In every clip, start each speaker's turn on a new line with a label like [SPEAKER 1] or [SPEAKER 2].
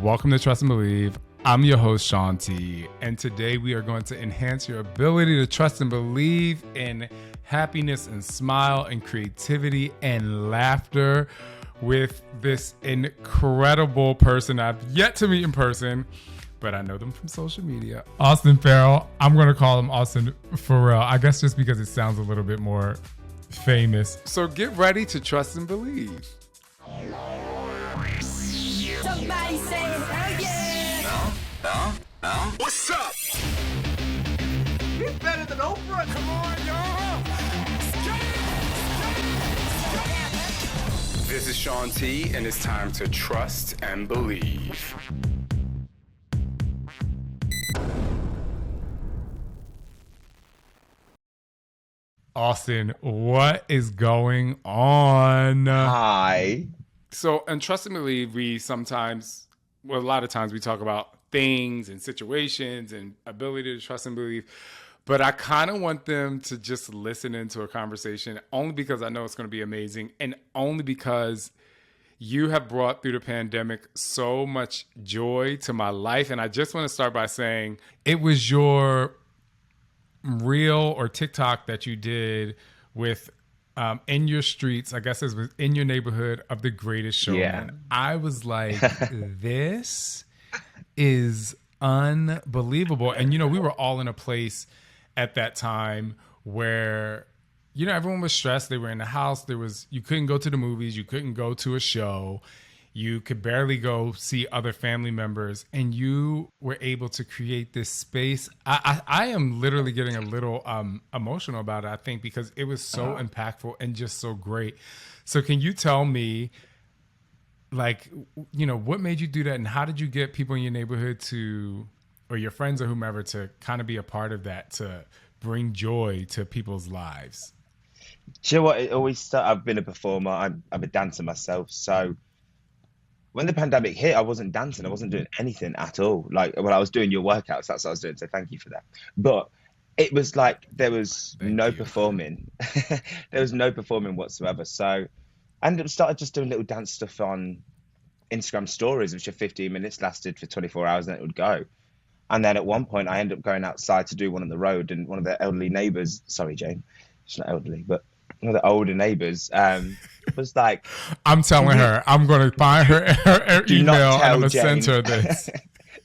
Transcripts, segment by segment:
[SPEAKER 1] Welcome to Trust and Believe. I'm your host, Shaun T. And today we are going to enhance your ability to trust and believe in happiness and smile and creativity and laughter with this incredible person I've yet to meet in person, but I know them from social media. Austyn Farrell. I'm going to call him Austyn Farrell, I guess just because it sounds a little bit more famous. So get ready to trust and believe.
[SPEAKER 2] Somebody say hell yeah!
[SPEAKER 3] No. What's up? He's better than Oprah. Come on, y'all. This is Shaun T, and it's time to trust and believe.
[SPEAKER 1] Austyn, what is going on?
[SPEAKER 4] Hi.
[SPEAKER 1] So, in Trust and Believe, we sometimes, well, a lot of times we talk about things and situations and ability to trust and believe. But I kind of want them to just listen into a conversation only because I know it's going to be amazing and only because you have brought through the pandemic so much joy to my life. And I just want to start by saying it was your reel or TikTok that you did with in your streets, I guess it was in your neighborhood of the greatest showman.
[SPEAKER 4] Yeah.
[SPEAKER 1] I was like, this is unbelievable. And, you know, we were all in a place at that time where, you know, everyone was stressed. They were in the house. You couldn't go to the movies. You couldn't go to a show. You could barely go see other family members, and you were able to create this space. I am literally getting a little emotional about it, I think, because it was so impactful and just so great. So can you tell me, like, you know, what made you do that, and how did you get people in your neighborhood to, or your friends or whomever, to kind of be a part of that, to bring joy to people's lives?
[SPEAKER 4] Do you know what? It always start. I've been a performer. I'm a dancer myself. So when the pandemic hit, I wasn't dancing. I wasn't doing anything at all. Like, when I was doing your workouts, that's what I was doing. So thank you for that. But it was like there was no performing. There was no performing whatsoever. So I ended up started just doing little dance stuff on Instagram stories, which are 15 minutes, lasted for 24 hours, and then it would go. And then at one point, I ended up going outside to do one on the road, and one of the elderly neighbours, sorry, Jane, she's not elderly, but one of the older neighbours was like,
[SPEAKER 1] I'm telling her, I'm going to find her
[SPEAKER 4] Do
[SPEAKER 1] email
[SPEAKER 4] not
[SPEAKER 1] and
[SPEAKER 4] tell
[SPEAKER 1] I'm going to send
[SPEAKER 4] Jane.
[SPEAKER 1] her this.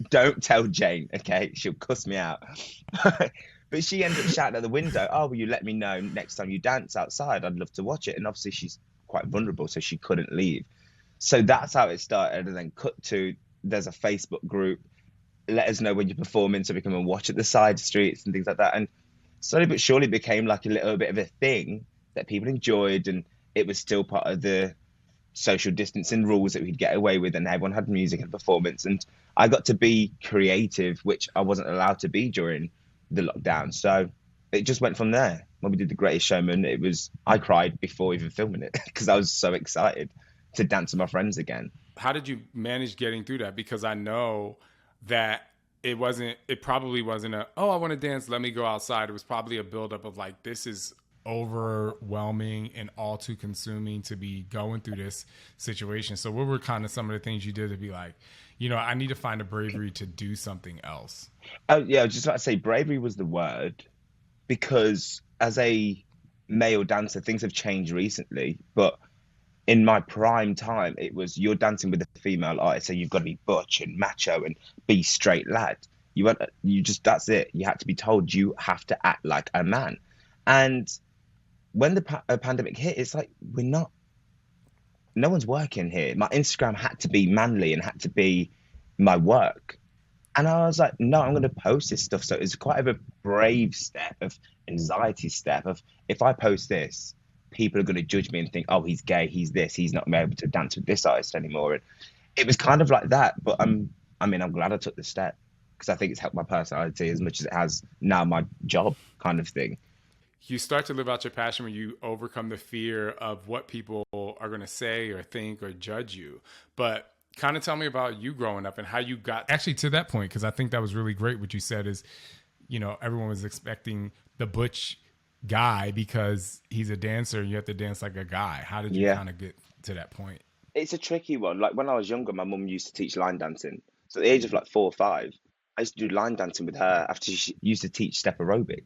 [SPEAKER 4] Don't tell Jane, okay? She'll cuss me out. But she ended up shouting at the window, oh, will you let me know next time you dance outside? I'd love to watch it. And obviously she's quite vulnerable, so she couldn't leave. So that's how it started. And then cut to, there's a Facebook group, let us know when you're performing so we can come and watch at the side streets and things like that. And slowly but surely it became like a little bit of a thing that people enjoyed, and it was still part of the social distancing rules that we'd get away with, and everyone had music and performance, and I got to be creative, which I wasn't allowed to be during the lockdown. So it just went from there. When we did The Greatest Showman, I cried before even filming it because I was so excited to dance with my friends again.
[SPEAKER 1] How did you manage getting through that? Because I know that it probably wasn't I want to dance, let me go outside. It was probably a buildup of like, this is overwhelming and all too consuming to be going through this situation. So what were kind of some of the things you did to be like, you know, I need to find a bravery to do something else?
[SPEAKER 4] Oh yeah, I was just about to say bravery was the word, because as a male dancer, things have changed recently, but in my prime time, it was you're dancing with a female artist, so you've got to be butch and macho and be straight lad. That's it. You had to be told you have to act like a man. And when the pandemic hit, it's like, no one's working here. My Instagram had to be manly and had to be my work. And I was like, no, I'm going to post this stuff. So it's quite a brave step, of anxiety step of, if I post this, people are going to judge me and think, oh, he's gay, he's this, he's not able to dance with this artist anymore. And it was kind of like that. But I'm glad I took the step, because I think it's helped my personality as much as it has now my job kind of thing.
[SPEAKER 1] You start to live out your passion when you overcome the fear of what people are going to say or think or judge you. But kind of tell me about you growing up and how you got actually to that point, because I think that was really great. What you said is, you know, everyone was expecting the butch guy because he's a dancer and you have to dance like a guy. How did you kind of get to that point?
[SPEAKER 4] It's a tricky one. Like when I was younger, my mum used to teach line dancing. So at the age of like 4 or 5, I used to do line dancing with her after she used to teach step aerobics.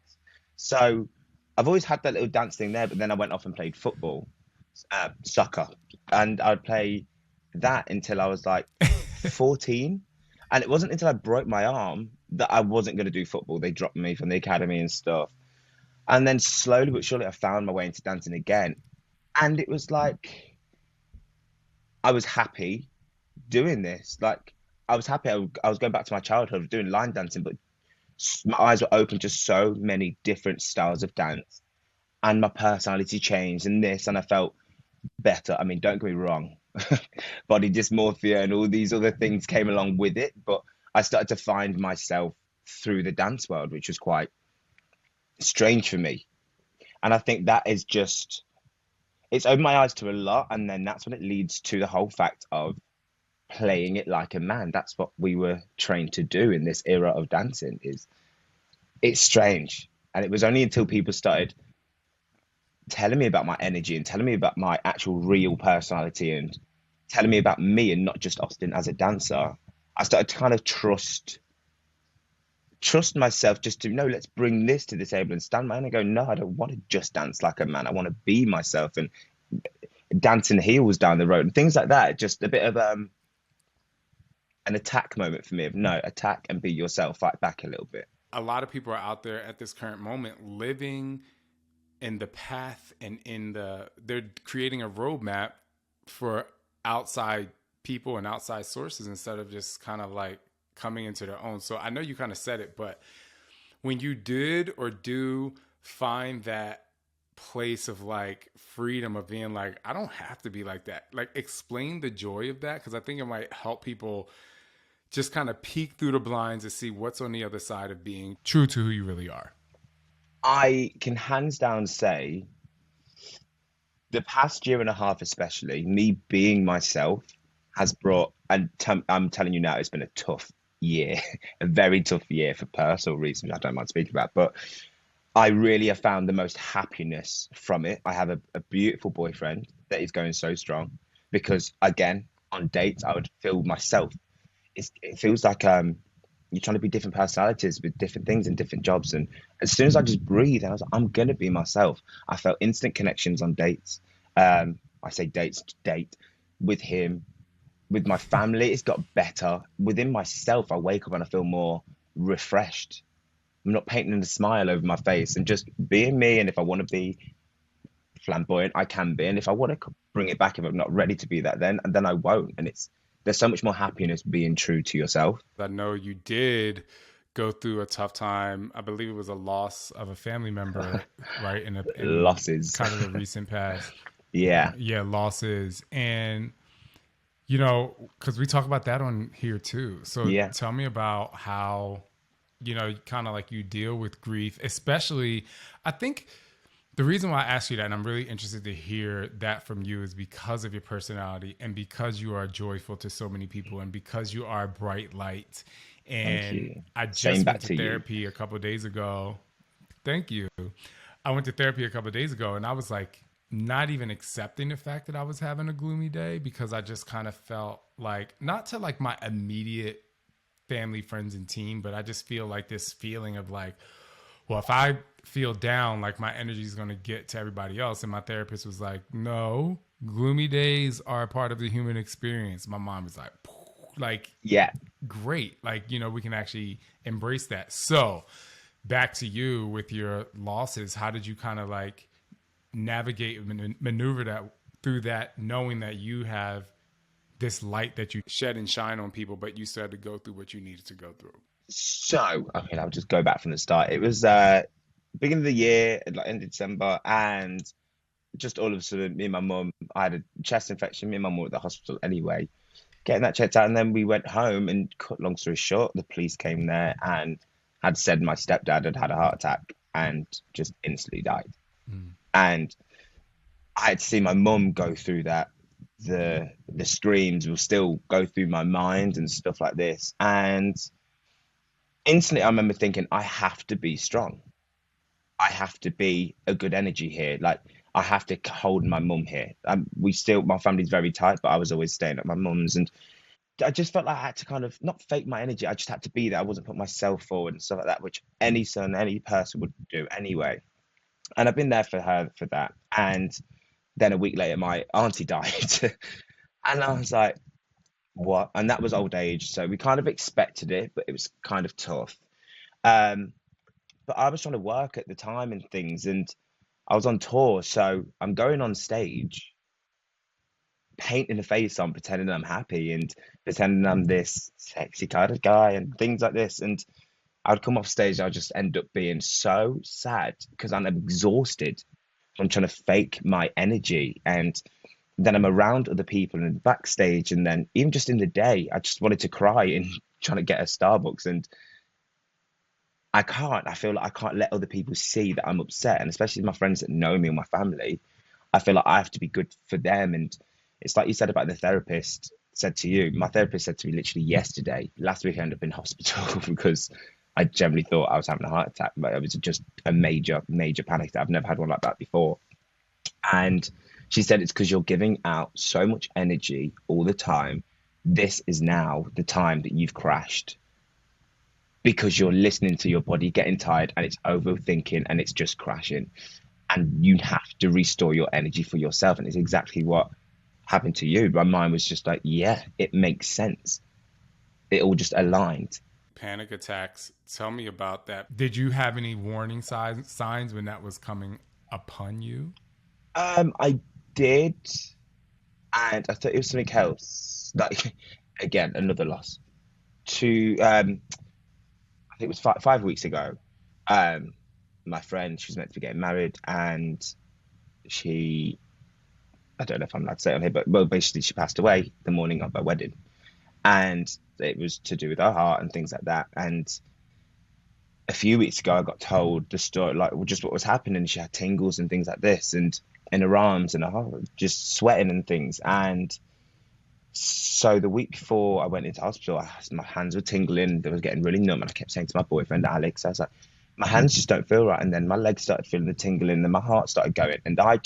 [SPEAKER 4] So I've always had that little dance thing there, but then I went off and played football, soccer, and I'd play that until I was like 14. And it wasn't until I broke my arm that I wasn't going to do football. They dropped me from the academy and stuff. And then slowly but surely, I found my way into dancing again. And it was like, I was happy doing this. Like, I was happy. I was going back to my childhood doing line dancing, but my eyes were open to so many different styles of dance. And my personality changed and this, and I felt better. I mean, don't get me wrong, body dysmorphia and all these other things came along with it, but I started to find myself through the dance world, which was quite strange for me. And I think that is just, it's opened my eyes to a lot. And then that's when it leads to the whole fact of playing it like a man. That's what we were trained to do in this era of dancing. Is it's strange. And it was only until people started telling me about my energy and telling me about my actual real personality and telling me about me and not just Austyn as a dancer, I started to kind of trust myself just to know, let's bring this to the table and stand my own and go, no, I don't want to just dance like a man. I want to be myself and dancing heels down the road and things like that. Just a bit of an attack moment for me of no, attack and be yourself, fight back a little bit.
[SPEAKER 1] A lot of people are out there at this current moment living in the path and they're creating a roadmap for outside people and outside sources instead of just kind of like coming into their own. So I know you kind of said it, but when you did or do find that place of like freedom of being like, I don't have to be like that, like explain the joy of that, because I think it might help people just kind of peek through the blinds to see what's on the other side of being true to who you really are.
[SPEAKER 4] I can hands down say the past year and a half, especially me being myself, has brought, and I'm telling you now, it's been a tough year, a very tough year for personal reasons I don't mind speaking about, but I really have found the most happiness from it. I have a beautiful boyfriend that is going so strong because, again, on dates, I would feel myself. It feels like you're trying to be different personalities with different things and different jobs. And as soon as I just breathe, I was like, I'm going to be myself. I felt instant connections on dates. I say dates, date with him, with my family. It's got better. Within myself, I wake up and I feel more refreshed. I'm not painting a smile over my face and just being me. And if I want to be flamboyant, I can be. And if I want to bring it back, if I'm not ready to be that, then I won't. And there's so much more happiness being true to yourself.
[SPEAKER 1] I know you did go through a tough time. I believe it was a loss of a family member, right? In
[SPEAKER 4] Losses.
[SPEAKER 1] Kind of a recent past.
[SPEAKER 4] Yeah.
[SPEAKER 1] Yeah, losses. And, you know, because we talk about that on here too. So
[SPEAKER 4] yeah.
[SPEAKER 1] Tell me about how, you know, kind of like you deal with grief, especially, I think the reason why I asked you that, and I'm really interested to hear that from you, is because of your personality and because you are joyful to so many people and because you are a bright light. And I just went to therapy a couple of days ago. Thank you. I went to therapy a couple of days ago and I was like, not even accepting the fact that I was having a gloomy day because I just kind of felt like, not to like my immediate family, friends, and team, but I just feel like this feeling of like, well, if I feel down, like my energy is going to get to everybody else. And my therapist was like, no, gloomy days are a part of the human experience. My mom was like,
[SPEAKER 4] yeah,
[SPEAKER 1] great. Like, you know, we can actually embrace that. So back to you with your losses. How did you kind of like navigate and maneuver that through that, knowing that you have this light that you shed and shine on people, but you still had to go through what you needed to go through?
[SPEAKER 4] So, I mean, I'll just go back from the start. It was beginning of the year, like end of December, and just all of a sudden, me and my mum, I had a chest infection. Me and my mum were at the hospital anyway, getting that checked out, and then we went home. And cut long story short, the police came there and had said my stepdad had had a heart attack and just instantly died. And I had to see my mum go through that. The screams will still go through my mind and stuff like this, and instantly, I remember thinking, I have to be strong. I have to be a good energy here. Like, I have to hold my mum here. My family's very tight, but I was always staying at my mum's, and I just felt like I had to kind of not fake my energy. I just had to be there. I wasn't putting myself forward and stuff like that, which any son, any person would do anyway. And I've been there for her for that. And then a week later, my auntie died, and I was like, what? And that was old age, so we kind of expected it, but it was kind of tough. Um, but I was trying to work at the time and things, and I was on tour, so I'm going on stage, painting a face on, pretending I'm happy and pretending I'm this sexy kind of guy and things like this. And I'd come off stage, I'd just end up being so sad because I'm exhausted from trying to fake my energy. And then I'm around other people and backstage, and then even just in the day, I just wanted to cry and trying to get a Starbucks, and I can't. I feel like I can't let other people see that I'm upset, and especially my friends that know me or my family. I feel like I have to be good for them. And it's like you said about the therapist said to you. My therapist said to me literally yesterday. Last week I ended up in hospital because I generally thought I was having a heart attack, but it was just a major, major panic attack. I've never had one like that before. And she said it's because you're giving out so much energy all the time. This is now the time that you've crashed, because you're listening to your body getting tired and it's overthinking and it's just crashing. And you have to restore your energy for yourself. And it's exactly what happened to you. My mind was just like, yeah, it makes sense. It all just aligned.
[SPEAKER 1] Panic attacks. Tell me about that. Did you have any warning signs when that was coming upon you?
[SPEAKER 4] I did. And I thought it was something else. Like, again, another loss. I think it was 5 weeks ago. My friend, she was meant to be getting married, and I don't know if I'm allowed to say it on here, but well, basically she passed away the morning of her wedding, and it was to do with her heart and things like that. And a few weeks ago, I got told the story, like just what was happening. She had tingles and things like this, and in her arms and her heart, just sweating and things. And so the week before I went into hospital, my hands were tingling. They were getting really numb, and I kept saying to my boyfriend Alex, I was like, my hands just don't feel right. And then my legs started feeling the tingling, and my heart started going. And I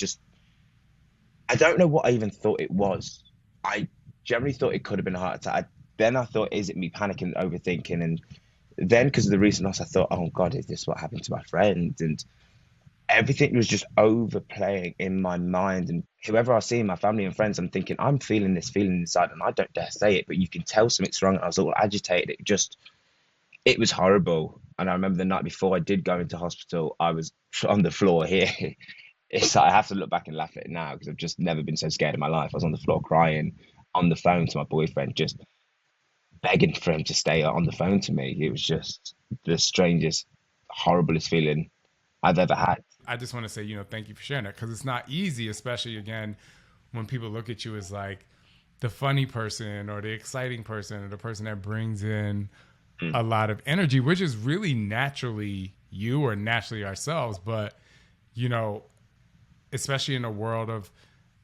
[SPEAKER 4] don't know what I even thought it was. I generally thought it could have been a heart attack. Then I thought, is it me panicking, overthinking? And then because of the recent loss, I thought, oh God, is this what happened to my friend? And everything was just overplaying in my mind. And whoever I see, my family and friends, I'm thinking, I'm feeling this feeling inside, and I don't dare say it, but you can tell something's wrong. I was all agitated. It was horrible. And I remember the night before I did go into hospital, I was on the floor here. It's like I have to look back and laugh at it now because I've just never been so scared in my life. I was on the floor crying on the phone to my boyfriend, just begging for him to stay on the phone to me. It was just the strangest, horriblest feeling I've ever had.
[SPEAKER 1] I just want to say, thank you for sharing that, because it's not easy, especially, again, when people look at you as like the funny person or the exciting person or the person that brings in a lot of energy, which is really naturally you or naturally ourselves. But, especially in a world of,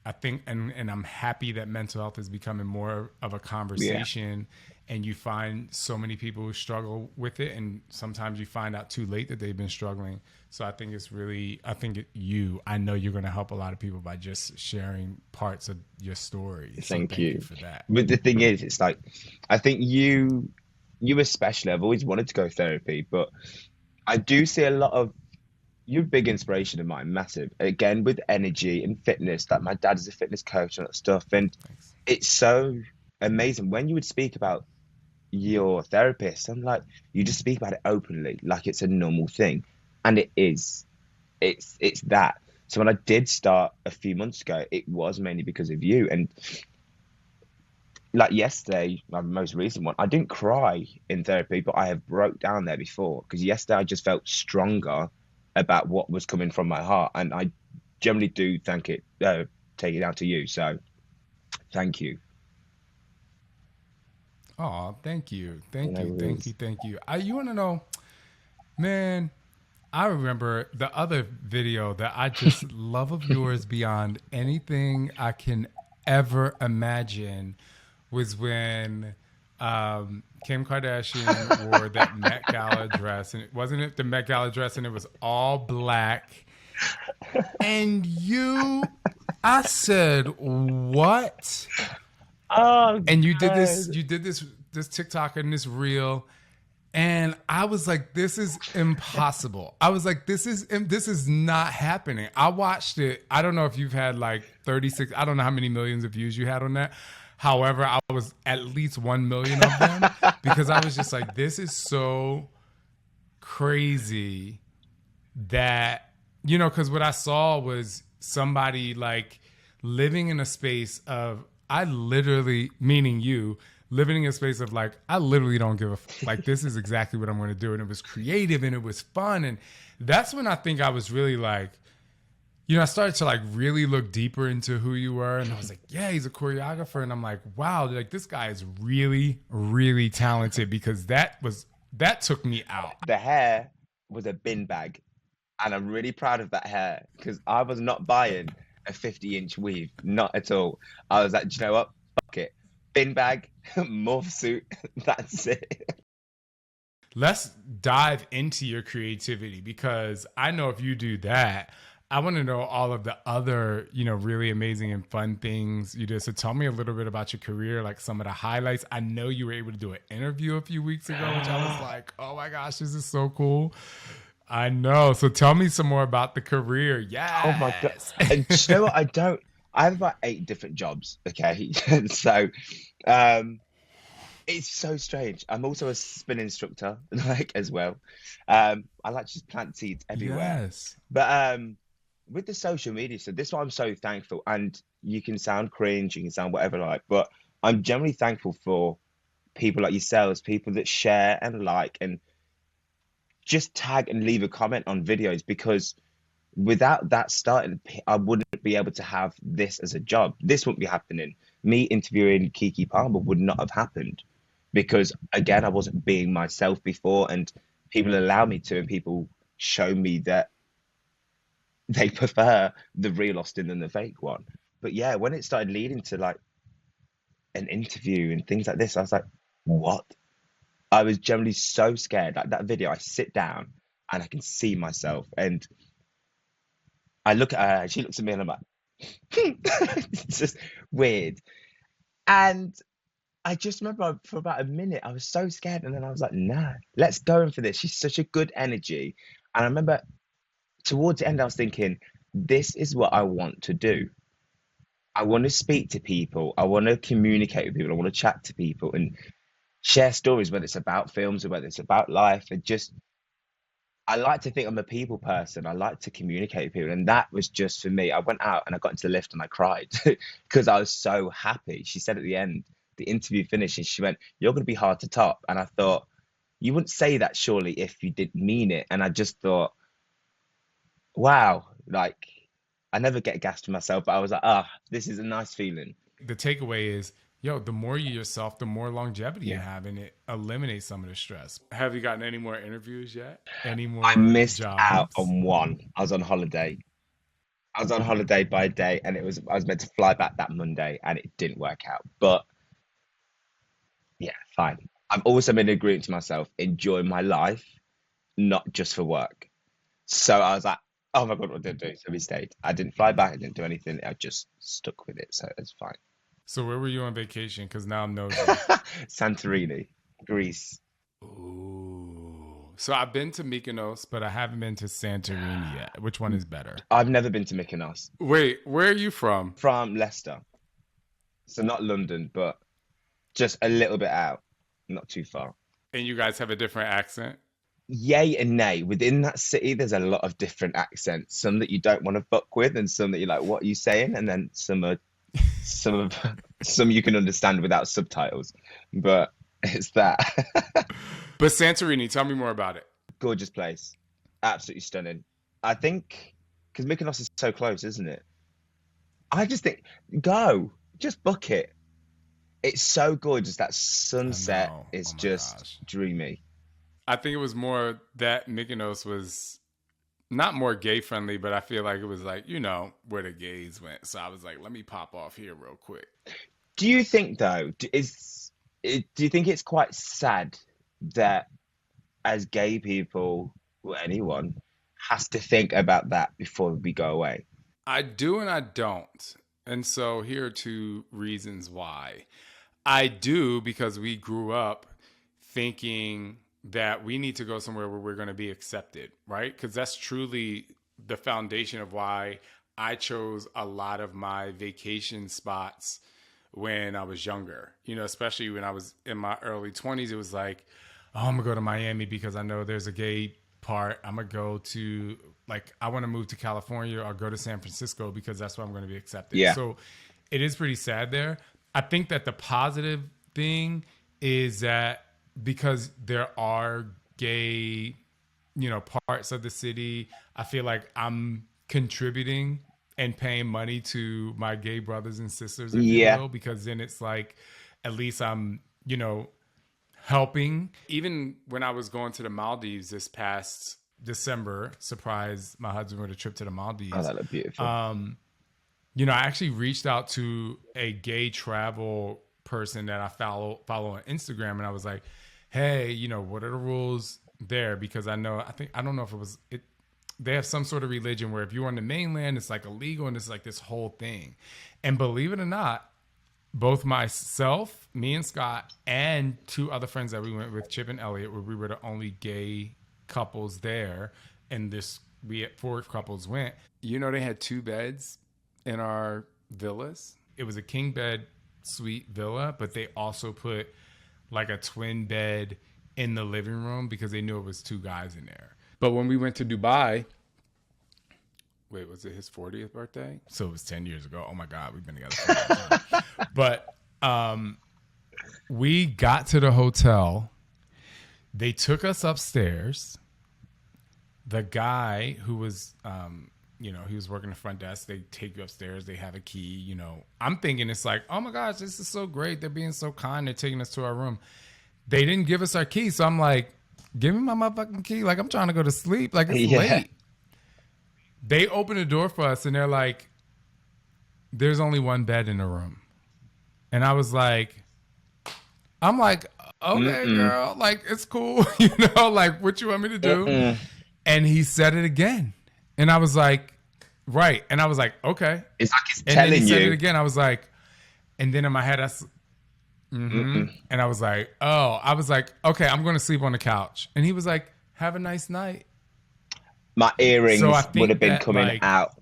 [SPEAKER 1] I think, and I'm happy that mental health is becoming more of a conversation. Yeah. And you find so many people who struggle with it, and sometimes you find out too late that they've been struggling. So I think it's really, I know you're going to help a lot of people by just sharing parts of your story.
[SPEAKER 4] Thank you for that. But the thing is, it's like, I think you especially, I've always wanted to go therapy, but I do see a lot of, you're a big inspiration of mine, massive. Again, with energy and fitness, like my dad is a fitness coach and that stuff. And Thanks. It's so amazing when you would speak about your therapist. I'm like, you just speak about it openly, like it's a normal thing. And it is. It's that. So when I did start a few months ago, it was mainly because of you. And like yesterday, my most recent one, I didn't cry in therapy, but I have broke down there before, because yesterday I just felt stronger about what was coming from my heart. And I generally do take it down to you. So thank you.
[SPEAKER 1] Oh, thank you. Thank you. You want to know, man, I remember the other video that I just love of yours beyond anything I can ever imagine was when Kim Kardashian wore that Met Gala dress. And wasn't it the Met Gala dress, and it was all black, And I said, what?
[SPEAKER 4] Oh,
[SPEAKER 1] And you
[SPEAKER 4] God.
[SPEAKER 1] did this TikTok and this reel. And I was like, this is impossible. I was like, this is not happening. I watched it. I don't know if you've had like 36, I don't know how many millions of views you had on that. However, I was at least 1 million of them because I was just like, this is so crazy that, because what I saw was somebody like living in a space of, I literally, meaning you, living in a space of like, I literally don't give a like, this is exactly what I'm going to do. And it was creative and it was fun. And that's when I think I was really like, I started to like really look deeper into who you were. And I was like, yeah, he's a choreographer. And I'm like, wow, like this guy is really, really talented because that took me out.
[SPEAKER 4] The hair was a bin bag. And I'm really proud of that hair because I was not buying a 50-inch weave. Not at all. I was like, do you know what? Fuck it. Bin bag, morph suit. That's it.
[SPEAKER 1] Let's dive into your creativity because I know if you do that, I want to know all of the other, really amazing and fun things you did. So tell me a little bit about your career, like some of the highlights. I know you were able to do an interview a few weeks ago, which I was like, oh my gosh, this is so cool. I know. So tell me some more about the career. Yes.
[SPEAKER 4] Oh my God. And you know what? I have about 8 different jobs. Okay. So, it's so strange. I'm also a spin instructor, like as well. I like to just plant seeds everywhere.
[SPEAKER 1] Yes.
[SPEAKER 4] But with the social media, so this is why I'm so thankful. And you can sound cringe, you can sound whatever like, but I'm generally thankful for people like yourselves, people that share and like and just tag and leave a comment on videos because without that starting, I wouldn't be able to have this as a job. This wouldn't be happening. Me interviewing Kiki Palmer would not have happened because, again, I wasn't being myself before and people allow me to and people show me that they prefer the real Austyn than the fake one. But yeah, when it started leading to like an interview and things like this, I was like, what? I was generally so scared. Like that video, I sit down and I can see myself and I look at her, she looks at me and I'm like, it's just weird. And I just remember for about a minute, I was so scared. And then I was like, nah, let's go in for this. She's such a good energy. And I remember towards the end, I was thinking, this is what I want to do. I want to speak to people. I want to communicate with people. I want to chat to people and share stories, whether it's about films or whether it's about life. And just, I like to think I'm a people person. I like to communicate with people. And that was just for me. I went out and I got into the lift and I cried because I was so happy. She said at the end, the interview finished and she went, you're going to be hard to top. And I thought, you wouldn't say that surely if you didn't mean it. And I just thought, wow, like I never get gassed for myself, but I was like, this is a nice feeling.
[SPEAKER 1] The takeaway is, the more you yourself, the more longevity you have, and it eliminates some of the stress. Have you gotten any more interviews yet? Any more
[SPEAKER 4] I missed
[SPEAKER 1] jobs?
[SPEAKER 4] out on one. I was on holiday. I was on holiday by a day, and I was meant to fly back that Monday, and it didn't work out. But yeah, fine. I've also made an agreement to myself, enjoy my life, not just for work. So I was like, oh my God, what did I do? So we stayed. I didn't fly back. I didn't do anything. I just stuck with it. So it's fine.
[SPEAKER 1] So where were you on vacation? Because now I'm nosy.
[SPEAKER 4] Santorini, Greece.
[SPEAKER 1] Ooh. So I've been to Mykonos, but I haven't been to Santorini yet. Which one is better?
[SPEAKER 4] I've never been to Mykonos.
[SPEAKER 1] Wait, where are you from?
[SPEAKER 4] From Leicester. So not London, but just a little bit out. Not too far.
[SPEAKER 1] And you guys have a different accent?
[SPEAKER 4] Yay and nay. Within that city, there's a lot of different accents. Some that you don't want to fuck with, and some that you're like, "What are you saying?" And then some you can understand without subtitles. But it's that.
[SPEAKER 1] But Santorini, tell me more about it.
[SPEAKER 4] Gorgeous place, absolutely stunning. I think because Mykonos is so close, isn't it? I just think just book it. It's so gorgeous. That sunset is just dreamy.
[SPEAKER 1] I think it was more that Mykonos was not more gay friendly, but I feel like it was like, where the gays went. So I was like, let me pop off here real quick.
[SPEAKER 4] Do you think though, do you think it's quite sad that as gay people or anyone has to think about that before we go away?
[SPEAKER 1] I do and I don't. And so here are two reasons why. I do because we grew up thinking that we need to go somewhere where we're going to be accepted, right? Because that's truly the foundation of why I chose a lot of my vacation spots when I was younger. You know, especially when I was in my early 20s, it was like, oh, I'm going to go to Miami because I know there's a gay part. I'm going to go to, like, I want to move to California or go to San Francisco because that's where I'm going to be accepted.
[SPEAKER 4] Yeah.
[SPEAKER 1] So it is pretty sad there. I think that the positive thing is that because there are gay, you know, parts of the city, I feel like I'm contributing and paying money to my gay brothers and sisters, if you will, because then it's like, at least I'm, you know, helping. Even when I was going to the Maldives this past December, surprised my husband with a trip to the Maldives.
[SPEAKER 4] Oh, that looked beautiful.
[SPEAKER 1] You know, I actually reached out to a gay travel person that I follow on Instagram, and I was like, hey, you know, what are the rules there? Because I don't know if it was, they have some sort of religion where if you're on the mainland, it's like illegal and it's like this whole thing. And believe it or not, both myself, me and Scott, and two other friends that we went with, Chip and Elliot, where we were the only gay couples there, and we had 4 couples went. You know, they had 2 beds in our villas. It was a king bed suite villa, but they also put like a twin bed in the living room because they knew it was 2 guys in there. But when we went to Dubai, wait, was it his 40th birthday? So it was 10 years ago. Oh my God, we've been together for a long time. But we got to the hotel. They took us upstairs. The guy who was, you know, he was working the front desk. They take you upstairs. They have a key, you know. I'm thinking it's like, oh my gosh, this is so great. They're being so kind. They're taking us to our room. They didn't give us our key. So I'm like, give me my motherfucking key. Like, I'm trying to go to sleep. Like, it's late. They open the door for us and they're like, there's only 1 bed in the room. And I was like, okay, girl, like, it's cool. You know, like, what you want me to do? And he said it again. And I was like, right. And I was like, okay.
[SPEAKER 4] It's like he's
[SPEAKER 1] and
[SPEAKER 4] telling
[SPEAKER 1] then he said
[SPEAKER 4] you.
[SPEAKER 1] it again. I was like, and then in my head, and I was like, okay, I'm going to sleep on the couch. And he was like, have a nice night.
[SPEAKER 4] My earrings
[SPEAKER 1] So I think
[SPEAKER 4] would have been
[SPEAKER 1] that,
[SPEAKER 4] coming
[SPEAKER 1] like-
[SPEAKER 4] out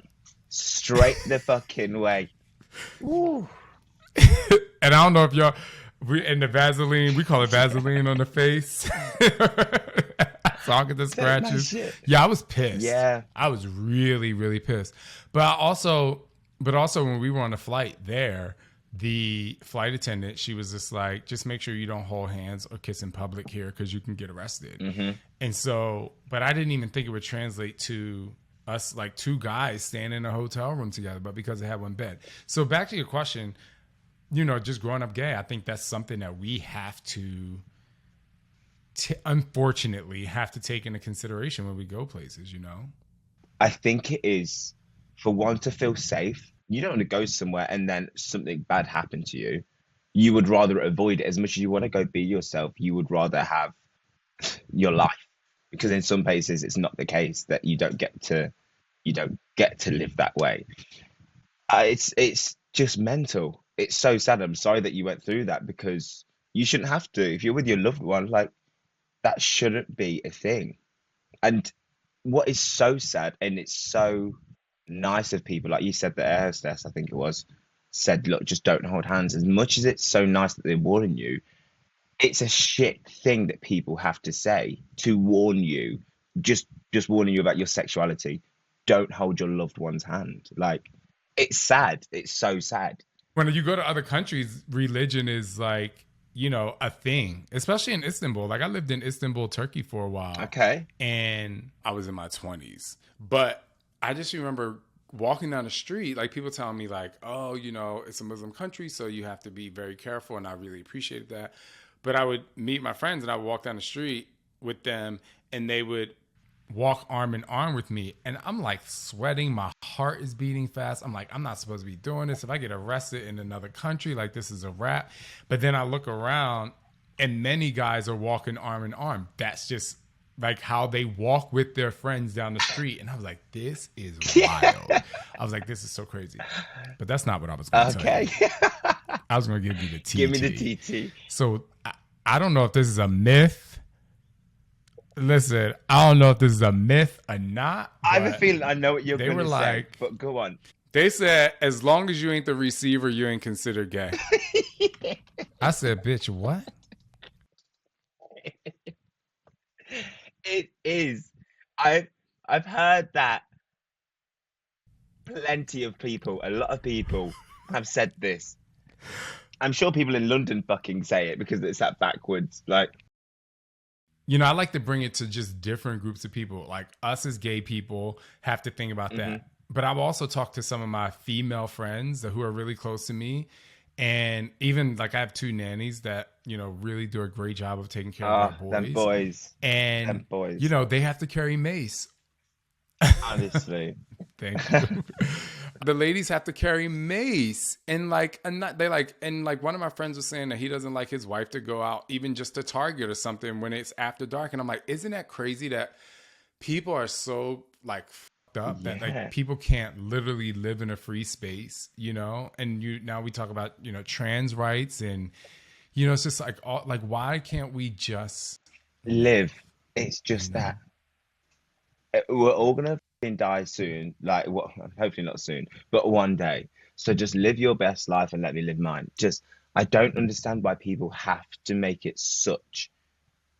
[SPEAKER 4] straight the fucking way. Woo.
[SPEAKER 1] And I don't know if y'all, and the Vaseline, we call it Vaseline on the face. So I'll get the scratches.
[SPEAKER 4] shit.
[SPEAKER 1] Yeah, I was pissed.
[SPEAKER 4] Yeah.
[SPEAKER 1] I was really, really pissed. But also when we were on the flight there, the flight attendant, she was just like, just make sure you don't hold hands or kiss in public here because you can get arrested. And so, but I didn't even think it would translate to us, like 2 guys staying in a hotel room together, but because they had 1 bed. So back to your question, you know, just growing up gay, I think that's something that we have to unfortunately have to take into consideration when we go places, you know?
[SPEAKER 4] I think it is, for one, to feel safe. You don't want to go somewhere and then something bad happen to you. You would rather avoid it. As much as you want to go be yourself, you would rather have your life, because in some places it's not the case, that you don't get to live that way. It's just mental. It's so sad. I'm sorry that you went through that, because you shouldn't have to. If you're with your loved one, like, that shouldn't be a thing. And what is so sad, and it's so nice of people, like you said, the air hostess, I think it was, said, look, just don't hold hands. As much as it's so nice that they're warning you, it's a shit thing that people have to say to warn you, just warning you about your sexuality. Don't hold your loved one's hand. Like, it's sad. It's so sad.
[SPEAKER 1] When you go to other countries, religion is like, you know, a thing, especially in Istanbul. Like, I lived in Istanbul, Turkey for a while.
[SPEAKER 4] Okay.
[SPEAKER 1] And I was in my 20s. But I just remember walking down the street, like, people telling me, like, oh, you know, it's a Muslim country, so you have to be very careful. And I really appreciated that. But I would meet my friends and I would walk down the street with them and they would walk arm in arm with me. And I'm like sweating. My heart is beating fast. I'm like, I'm not supposed to be doing this. If I get arrested in another country, like, this is a wrap. But then I look around and many guys are walking arm in arm. That's just like how they walk with their friends down the street. And I was like, this is wild. I was like, this is so crazy. But that's not what I was going to tell you. I was going to give you the TT.
[SPEAKER 4] Give me the TT.
[SPEAKER 1] So I don't know if this is a myth. Listen, I don't know if this is a myth or not.
[SPEAKER 4] I have a feeling I know what you're going to say, but go on.
[SPEAKER 1] They said, as long as you ain't the receiver, you ain't considered gay. I said, bitch, what?
[SPEAKER 4] It is. I've heard that plenty of people, a lot of people have said this. I'm sure people in London fucking say it because it's that backwards. Like,
[SPEAKER 1] you know, I like to bring it to just different groups of people. Like us as gay people have to think about that. But I've also talked to some of my female friends who are really close to me. And even like I have 2 nannies that, you know, really do a great job of taking care of our boys.
[SPEAKER 4] Them boys.
[SPEAKER 1] And,
[SPEAKER 4] them boys.
[SPEAKER 1] You know, they have to carry mace.
[SPEAKER 4] Honestly.
[SPEAKER 1] Thank you. The ladies have to carry mace. And like, and one of my friends was saying that he doesn't like his wife to go out even just to Target or something when it's after dark. And I'm like, isn't that crazy that people are so like up that like people can't literally live in a free space, you know? And now we talk about, you know, trans rights and, you know, it's just like, why can't we just
[SPEAKER 4] live? It's just that we're all gonna die soon. Like, well, hopefully not soon, but one day. So just live your best life and let me live mine. Just, I don't understand why people have to make it such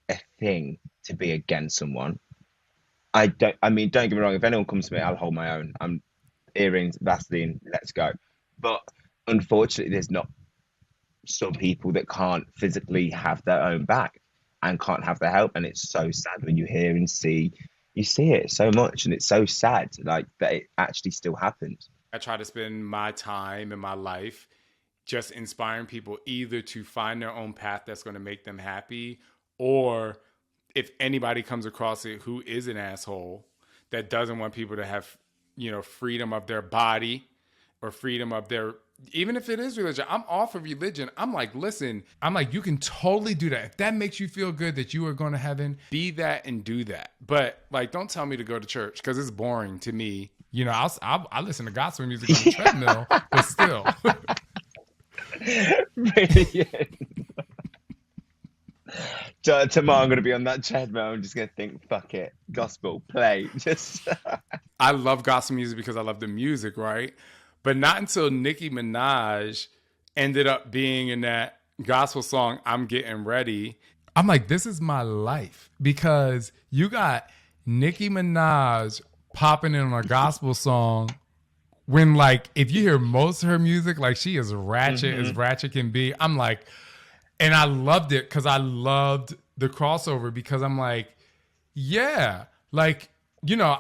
[SPEAKER 4] a thing to be against someone. I mean, don't get me wrong. If anyone comes to me, I'll hold my own. I'm earrings, Vaseline, let's go. But unfortunately, there's not some people that can't physically have their own back and can't have the help. And it's so sad when you hear and see, you see it so much. And it's so sad, like, that it actually still happens.
[SPEAKER 1] I try to spend my time and my life just inspiring people either to find their own path that's going to make them happy, or if anybody comes across it who is an asshole that doesn't want people to have, you know, freedom of their body or freedom of their, even if it is religion, I'm all for religion. I'm like, listen, I'm like, you can totally do that. If that makes you feel good that you are going to heaven, be that and do that. But like, don't tell me to go to church because it's boring to me. You know, I listen to gospel music on the treadmill, but still.
[SPEAKER 4] Brilliant. Tomorrow I'm going to be on that treadmill. I'm just going to think, fuck it, gospel, play. Just.
[SPEAKER 1] I love gospel music because I love the music, right? But not until Nicki Minaj ended up being in that gospel song, I'm Getting Ready. I'm like, this is my life, because you got Nicki Minaj popping in on a gospel song when, like, if you hear most of her music, like, she is ratchet as ratchet can be. I'm like, and I loved it because I loved the crossover, because I'm like, yeah, like, you know,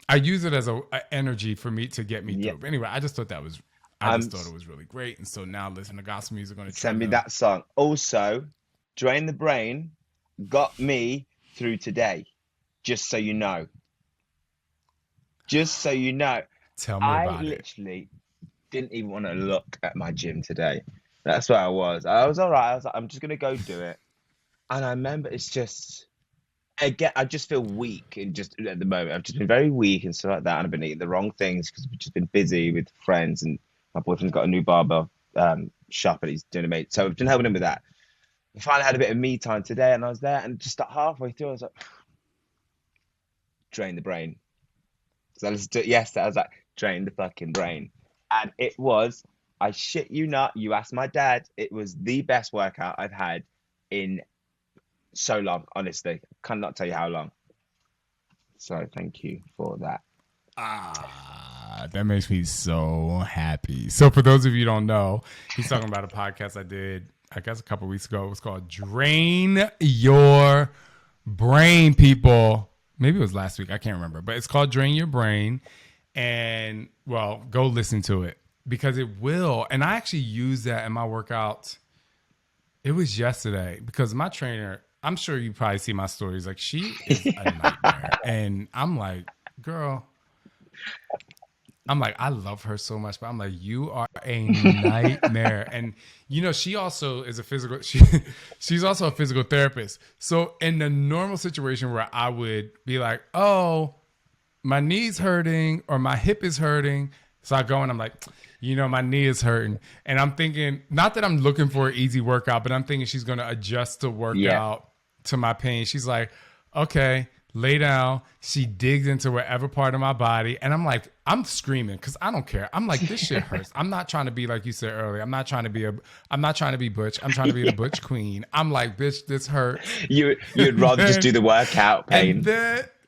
[SPEAKER 1] I use it as a energy for me to get me through. But anyway, I just thought it was really great. And so now listen to gospel music on the
[SPEAKER 4] send me that song. Also, Drain the Brain got me through today. Just so you know. Just so you know.
[SPEAKER 1] Tell me about it.
[SPEAKER 4] I literally didn't even want to look at my gym today. That's where I was. I was all right. I was like, I'm just going to go do it. And I remember it's just, again, I just feel weak and just at the moment. I've just been very weak and stuff like that. And I've been eating the wrong things because we've just been busy with friends. And my boyfriend's got a new barber shop and he's doing amazing. So I've been helping him with that. I finally had a bit of me time today and I was there. And just halfway through, I was like, drain the brain. So I listened to it yesterday. I was like, drain the fucking brain. And it was, I shit you not, you asked my dad, it was the best workout I've had in so long, honestly. Cannot tell you how long. So thank you for that.
[SPEAKER 1] That makes me so happy. So for those of you who don't know, he's talking about a podcast I did, I guess a couple of weeks ago. It was called Drain Your Brain, people. Maybe it was last week. I can't remember. But it's called Drain Your Brain. And, well, go listen to it. Because it will. And I actually use that in my workouts. It was yesterday. Because my trainer, I'm sure you probably see my stories. Like, she is a nightmare. And I'm like, girl, I'm like, I love her so much, but I'm like, you are a nightmare. And she also is she's also a physical therapist. So in the normal situation where I would be like, oh, my knee's hurting or my hip is hurting. So I go and I'm like, my knee is hurting. And I'm thinking, not that I'm looking for an easy workout, but I'm thinking she's going to adjust the workout to my pain. She's like, okay, lay down. She digs into whatever part of my body. And I'm like, I'm screaming because I don't care. I'm like, this shit hurts. I'm not trying to be like you said earlier. I'm not trying to be Butch. I'm trying to be the Butch queen. I'm like, bitch, this hurts.
[SPEAKER 4] You'd rather just do the workout pain.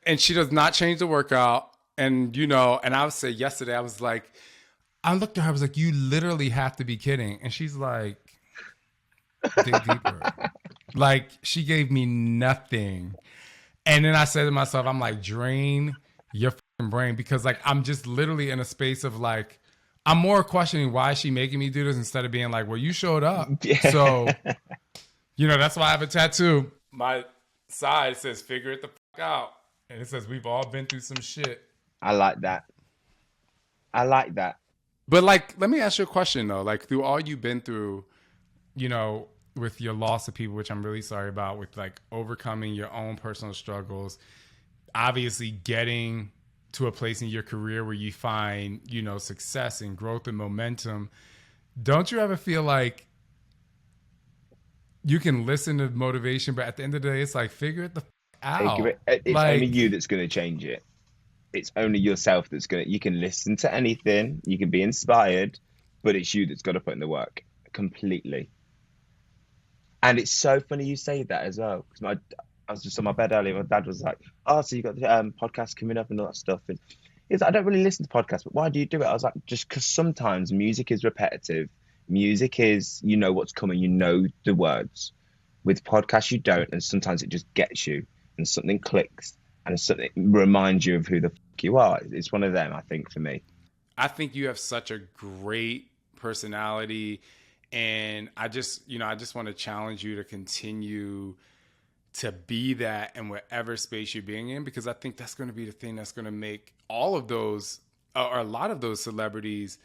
[SPEAKER 1] And she does not change the workout. And, and I would say yesterday, I was like, I looked at her, I was like, you literally have to be kidding. And she's like, dig deeper. Like, she gave me nothing. And then I said to myself, I'm like, drain your fucking brain. Because, like, I'm just literally in a space of, like, I'm more questioning why is she making me do this instead of being like, well, you showed up. Yeah. So, that's why I have a tattoo. My side says, figure it the fuck out. And it says, we've all been through some shit.
[SPEAKER 4] I like that.
[SPEAKER 1] But, like, let me ask you a question, though. Like, through all you've been through, with your loss of people, which I'm really sorry about, with, like, overcoming your own personal struggles, obviously getting to a place in your career where you find, success and growth and momentum, don't you ever feel like you can listen to motivation, but at the end of the day, it's like, figure it the out.
[SPEAKER 4] It's
[SPEAKER 1] like,
[SPEAKER 4] only you that's going to change it. It's only yourself that's going to... You can listen to anything. You can be inspired, but it's you that's got to put in the work completely. And it's so funny you say that as well. Because I was just on my bed earlier. My dad was like, oh, so you got the podcast coming up and all that stuff. And he's like, I don't really listen to podcasts, but why do you do it? I was like, just because sometimes music is repetitive. Music is, what's coming, the words. With podcasts, you don't. And sometimes it just gets you and something clicks. And something reminds you of who the fuck you are. It's one of them, I think, for me.
[SPEAKER 1] I think you have such a great personality. And I just want to challenge you to continue to be that in whatever space you're being in, because I think that's going to be the thing that's going to make all of those, or a lot of those celebrities,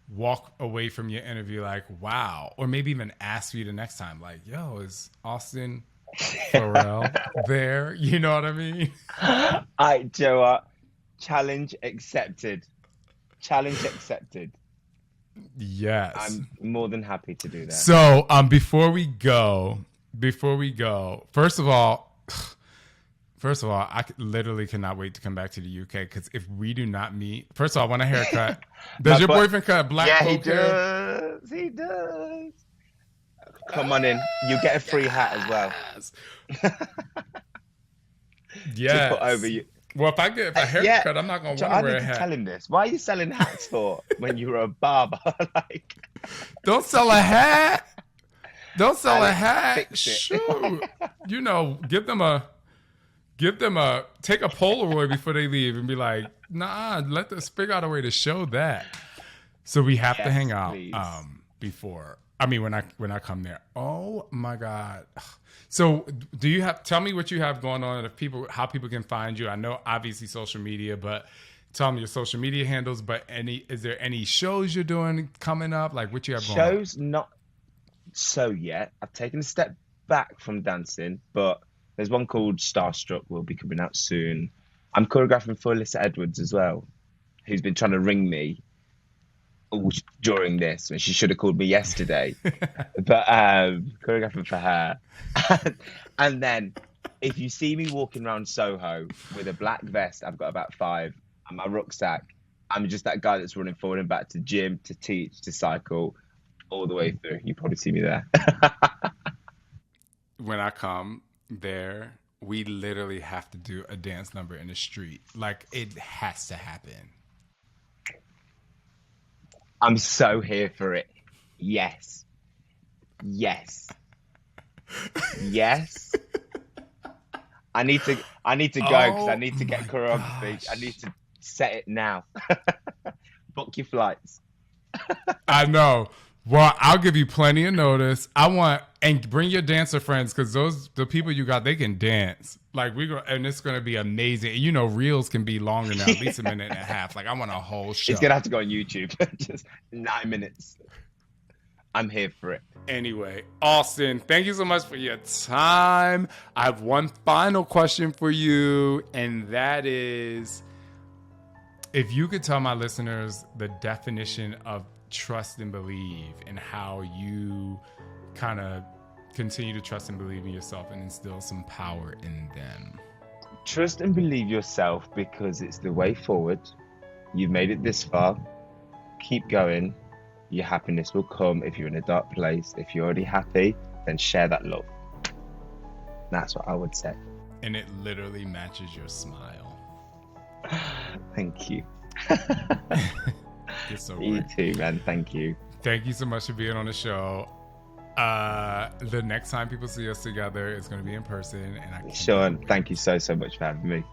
[SPEAKER 1] walk away from your interview like, wow. Or maybe even ask you the next time, like, yo, is Austyn Farrell there? You know what I mean?
[SPEAKER 4] Joe, challenge accepted.
[SPEAKER 1] Yes,
[SPEAKER 4] I'm more than happy to do that.
[SPEAKER 1] So before we go, first of all, I literally cannot wait to come back to the UK, because if we do not meet, first of all, I want a haircut. Does your boyfriend cut black?
[SPEAKER 4] Yeah, he does. Come on in. You get a free hat as well.
[SPEAKER 1] Yes.
[SPEAKER 4] To put over you.
[SPEAKER 1] Well, if I get a haircut, I'm not going to want to wear a hat.
[SPEAKER 4] Tell him this. Why are you selling hats for when you were a barber? Like,
[SPEAKER 1] don't sell a hat. Don't sell a hat.
[SPEAKER 4] Fix it.
[SPEAKER 1] Shoot. Give them a take a Polaroid before they leave and be like, nah, let's figure out a way to show that. So we have to hang out before. I mean, when I come there. Oh my God. So tell me what you have going on, and how people can find you. I know obviously social media, but tell me your social media handles, but is there any shows you're doing coming up? Like, what you have going on?
[SPEAKER 4] Shows not so yet. I've taken a step back from dancing, but there's one called Starstruck will be coming out soon. I'm choreographing for Alyssa Edwards as well, who's been trying to ring me during this, and she should have called me yesterday. But choreographing for her. And then if you see me walking around Soho with a black vest, I've got about 5, and my rucksack, I'm just that guy that's running forward and back to gym, to teach, to cycle, all the way through. You probably see me there.
[SPEAKER 1] When I come there, we literally have to do a dance number in the street. Like, it has to happen.
[SPEAKER 4] I'm so here for it. Yes. I need to go because I need to get choreography. Gosh. I need to set it now. Book your flights.
[SPEAKER 1] I know. Well, I'll give you plenty of notice. And bring your dancer friends, because the people you got, they can dance. Like and it's gonna be amazing. You know, reels can be longer now, at least a minute and a half. Like I want a whole show.
[SPEAKER 4] It's gonna have to go on YouTube. Just 9 minutes. I'm here for it.
[SPEAKER 1] Anyway, Austyn, thank you so much for your time. I have one final question for you, and that is, if you could tell my listeners the definition of trust and believe, and how you kind of continue to trust and believe in yourself and instill some power in them.
[SPEAKER 4] Trust and believe yourself, because it's the way forward. You've made it this far. Keep going. Your happiness will come. If you're in a dark place, if you're already happy, then share that love. That's what I would say.
[SPEAKER 1] And it literally matches your smile.
[SPEAKER 4] Thank you.
[SPEAKER 1] You're so
[SPEAKER 4] You
[SPEAKER 1] great.
[SPEAKER 4] too, man. Thank you.
[SPEAKER 1] Thank you so much for being on the show. The next time people see us together, it's going to be in person. And
[SPEAKER 4] Shaun, thank you so much for having me.